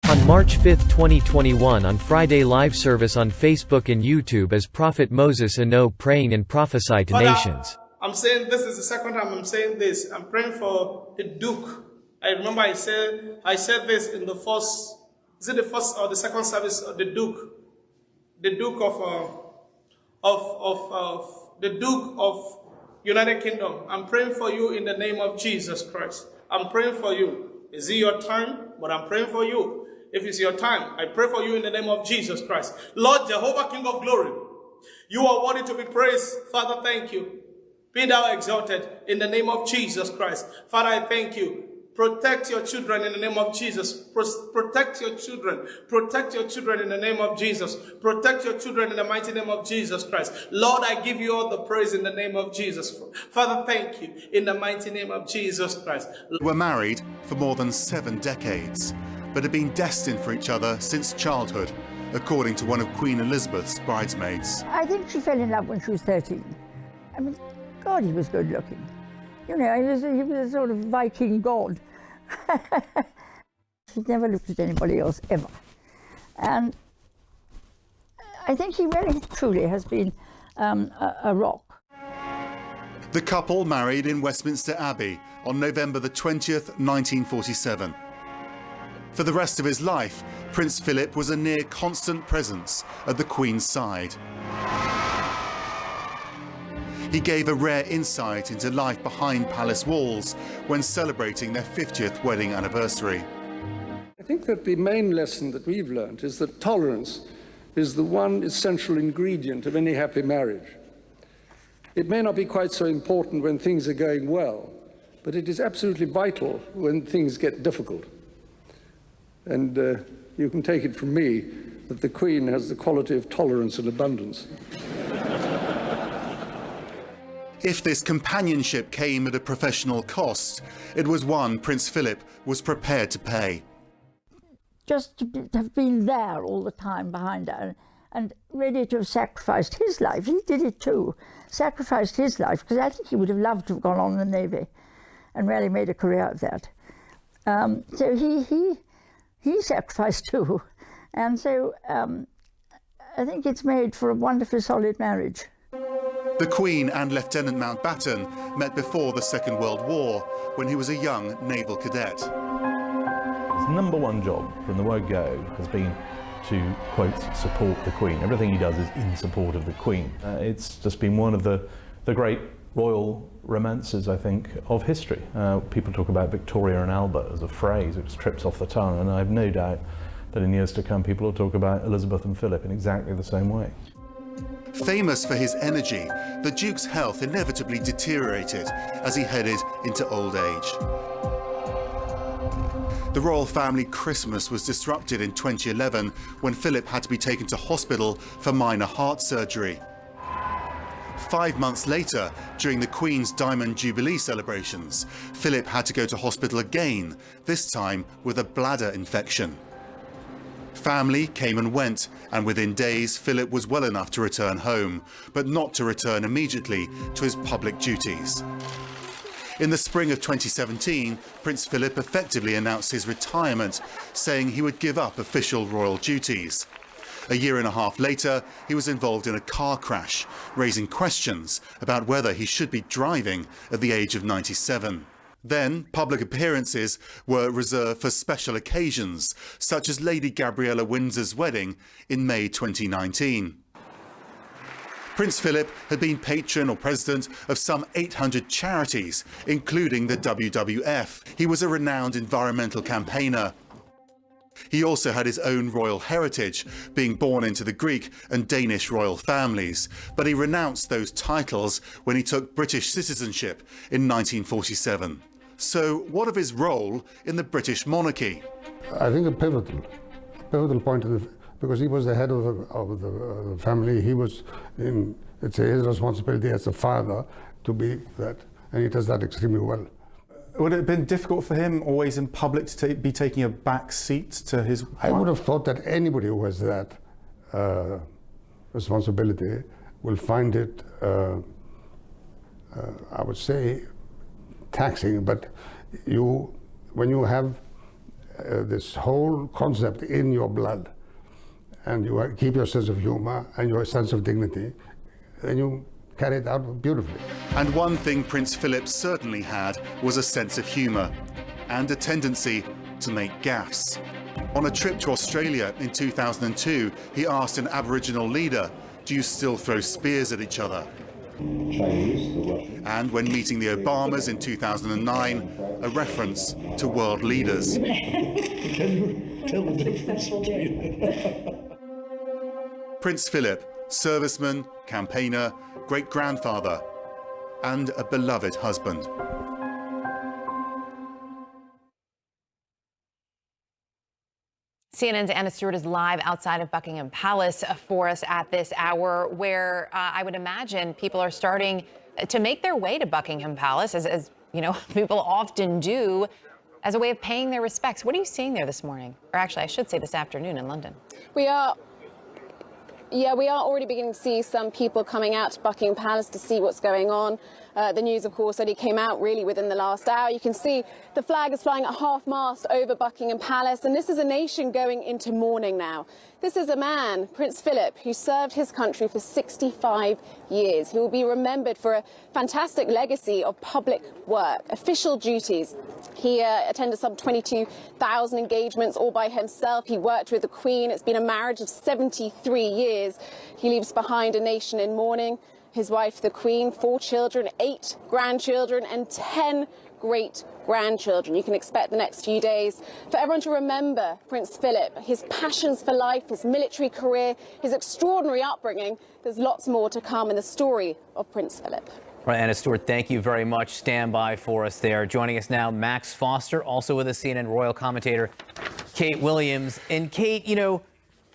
On March 5, 2021 on Friday live service on Facebook and YouTube as Prophet Moses Ano praying and prophesy to nations. I'm saying this is the second time I'm saying this. I'm praying for the Duke. I remember I said this in the first, is it the first or the second service of the Duke of United Kingdom. I'm praying for you in the name of Jesus Christ. I'm praying for you. Is it your time? But I'm praying for you. If it's your time, I pray for you in the name of Jesus Christ. Lord Jehovah, King of glory, you are worthy to be praised. Father, thank you. Be thou exalted in the name of Jesus Christ. Father, I thank you. Protect your children in the name of Jesus. Protect your children. Protect your children in the name of Jesus. Protect your children in the mighty name of Jesus Christ. Lord, I give you all the praise in the name of Jesus. Father, thank you in the mighty name of Jesus Christ. Were married for more than 7 decades, but had been destined for each other since childhood, according to one of Queen Elizabeth's bridesmaids. I think she fell in love when she was 13. I mean, God, he was good looking. You know, he was a sort of Viking god. He'd never looked at anybody else, ever. And I think he really, truly has been a rock. The couple married in Westminster Abbey on November the 20th, 1947. For the rest of his life, Prince Philip was a near constant presence at the Queen's side. He gave a rare insight into life behind palace walls when celebrating their 50th wedding anniversary. I think that the main lesson that we've learned is that tolerance is the one essential ingredient of any happy marriage. It may not be quite so important when things are going well, but it is absolutely vital when things get difficult. And you can take it from me that the Queen has the quality of tolerance and abundance. If this companionship came at a professional cost, it was one Prince Philip was prepared to pay. Just to have been there all the time behind her and ready to have sacrificed his life. He did it too, sacrificed his life, because I think he would have loved to have gone on in the Navy and really made a career of that. So he sacrificed too. And so I think it's made for a wonderfully solid marriage. The Queen and Lieutenant Mountbatten met before the Second World War when he was a young naval cadet. His number one job from the word go has been to, quote, support the Queen. Everything he does is in support of the Queen. It's just been one of the great royal romances, I think, of history. People talk about Victoria and Albert as a phrase which trips off the tongue, and I have no doubt that in years to come people will talk about Elizabeth and Philip in exactly the same way. Famous for his energy, the Duke's health inevitably deteriorated as he headed into old age. The royal family Christmas was disrupted in 2011 when Philip had to be taken to hospital for minor heart surgery. 5 months later, during the Queen's Diamond Jubilee celebrations, Philip had to go to hospital again, this time with a bladder infection. Family came and went, and within days Philip was well enough to return home, but not to return immediately to his public duties. In the spring of 2017, Prince Philip effectively announced his retirement, saying he would give up official royal duties. A year and a half later, he was involved in a car crash, raising questions about whether he should be driving at the age of 97. Then, public appearances were reserved for special occasions, such as Lady Gabriella Windsor's wedding in May 2019. Prince Philip had been patron or president of some 800 charities, including the WWF. He was a renowned environmental campaigner. He also had his own royal heritage, being born into the Greek and Danish royal families, but he renounced those titles when he took British citizenship in 1947. So what of his role in the British monarchy? I think a pivotal point of because he was the head of the family. He was it's his responsibility as a father to be that, and he does that extremely well. Would it have been difficult for him, always in public, to be taking a back seat to his wife? I would have thought that anybody who has that responsibility will find it, I would say, taxing. But when you have this whole concept in your blood, and you keep your sense of humor and your sense of dignity, and you carry it out beautifully. And one thing Prince Philip certainly had was a sense of humour and a tendency to make gaffes. On a trip to Australia in 2002, he asked an Aboriginal leader, "Do you still throw spears at each other?" And when meeting the Obamas in 2009, a reference to world leaders. Prince Philip, serviceman, campaigner, great-grandfather, and a beloved husband. CNN's Anna Stewart is live outside of Buckingham Palace for us at this hour, where I would imagine people are starting to make their way to Buckingham Palace, as you know, people often do, as a way of paying their respects. What are you seeing there this morning? Or actually, I should say this afternoon in London. We are already beginning to see some people coming out to Buckingham Palace to see what's going on. The news, of course, only came out really within the last hour. You can see the flag is flying at half-mast over Buckingham Palace, and this is a nation going into mourning now. This is a man, Prince Philip, who served his country for 65 years. He will be remembered for a fantastic legacy of public work, official duties. He attended some 22,000 engagements all by himself. He worked with the Queen. It's been a marriage of 73 years. He leaves behind a nation in mourning. His wife, the Queen, 4 children, 8 grandchildren, and 10 great-grandchildren. You can expect the next few days for everyone to remember Prince Philip, his passions for life, his military career, his extraordinary upbringing. There's lots more to come in the story of Prince Philip. Right, Anna Stewart, thank you very much. Stand by for us there. Joining us now, Max Foster, also with us, CNN royal commentator Kate Williams. And Kate, you know,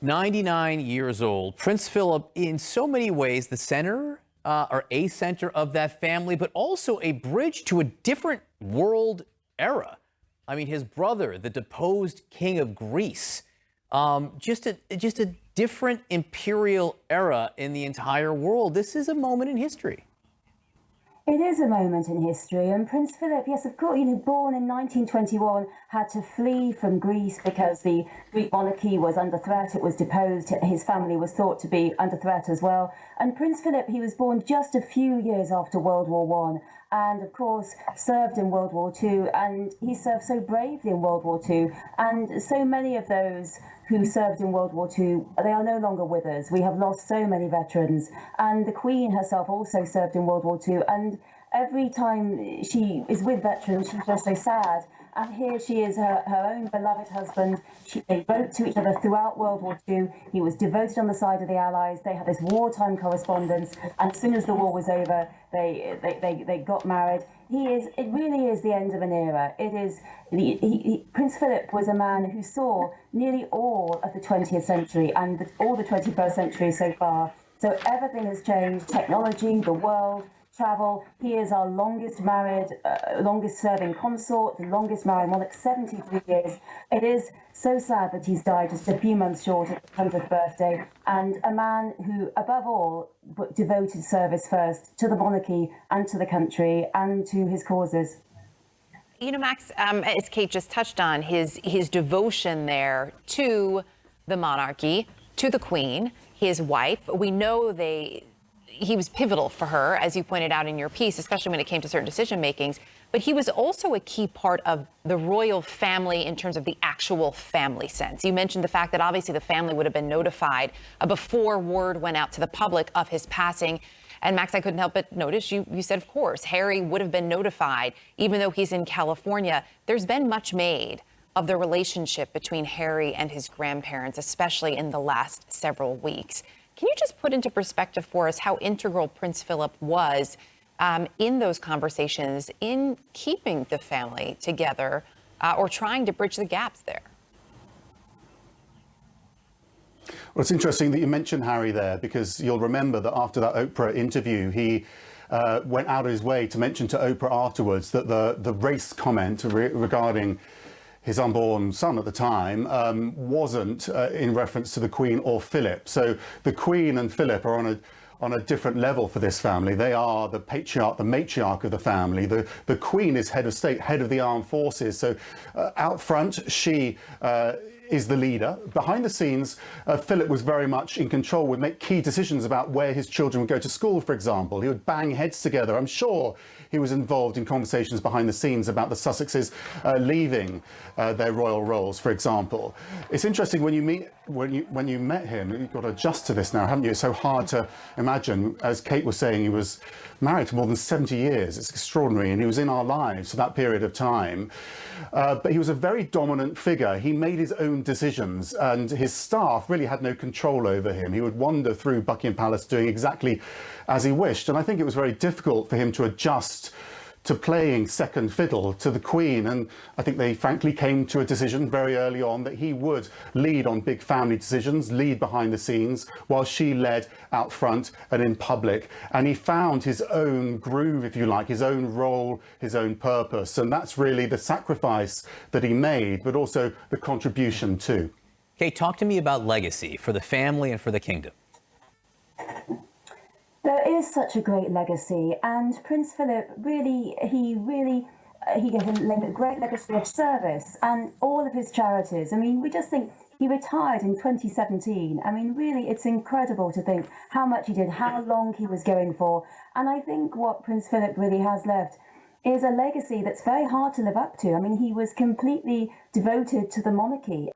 99 years old, Prince Philip, in so many ways, the center or a center of that family, but also a bridge to a different world era. I mean, his brother, the deposed king of Greece, just a different imperial era in the entire world. This is a moment in history. It is a moment in history, and Prince Philip, yes, of course, born in 1921, had to flee from Greece because the Greek monarchy was under threat. It was deposed. His family was thought to be under threat as well. And Prince Philip, he was born just a few years after World War I, and of course served in World War II, and he served so bravely in World War II. And so many of those who served in World War II, they are no longer with us. We have lost so many veterans. And the Queen herself also served in World War II. And every time she is with veterans, she's just so sad. And here she is, her own beloved husband. They wrote to each other throughout World War II. He was devoted on the side of the Allies. They had this wartime correspondence. And as soon as the war was over, they got married. It really is the end of an era. It is, Prince Philip was a man who saw nearly all of the 20th century and all the 21st century so far. So everything has changed, technology, the world, travel. He is our longest serving consort, the longest married monarch, 73 years. It is so sad that he's died just a few months short of his 100th birthday, and a man who, above all, devoted service first to the monarchy and to the country and to his causes. You know, Max, as Kate just touched on, his devotion there to the monarchy, to the Queen, his wife. We know he was pivotal for her, as you pointed out in your piece, especially when it came to certain decision makings. But he was also a key part of the royal family in terms of the actual family sense. You mentioned the fact that obviously the family would have been notified before word went out to the public of his passing. And Max, I couldn't help but notice you said, of course, Harry would have been notified, even though he's in California. There's been much made of the relationship between Harry and his grandparents, especially in the last several weeks. Can you just put into perspective for us how integral Prince Philip was in those conversations, in keeping the family together or trying to bridge the gaps there? Well, it's interesting that you mentioned Harry there, because you'll remember that after that Oprah interview, he went out of his way to mention to Oprah afterwards that the race comment regarding his unborn son at the time wasn't in reference to the Queen or Philip. So the Queen and Philip are on a different level for this family. They are the patriarch, the matriarch of the family. The Queen is head of state, head of the armed forces. So out front, she is the leader. Behind the scenes, Philip was very much in control, would make key decisions about where his children would go to school, for example. He would bang heads together. I'm sure he was involved in conversations behind the scenes about the Sussexes leaving their royal roles, for example. It's interesting when you met him, you've got to adjust to this now, haven't you? It's so hard to imagine. As Kate was saying, he was married for more than 70 years. It's extraordinary, and he was in our lives for that period of time. But he was a very dominant figure. He made his own decisions, and his staff really had no control over him. He would wander through Buckingham Palace doing exactly as he wished, and I think it was very difficult for him to adjust to playing second fiddle to the Queen, and I think they frankly came to a decision very early on that he would lead on big family decisions, lead behind the scenes, while she led out front and in public. And he found his own groove, if you like, his own role, his own purpose, and that's really the sacrifice that he made, but also the contribution too. Kate, talk to me about legacy for the family and for the kingdom. There is such a great legacy, and Prince Philip he gave a great legacy of service and all of his charities. I mean, we just think he retired in 2017. I mean, really, it's incredible to think how much he did, how long he was going for. And I think what Prince Philip really has left is a legacy that's very hard to live up to. I mean, he was completely devoted to the monarchy.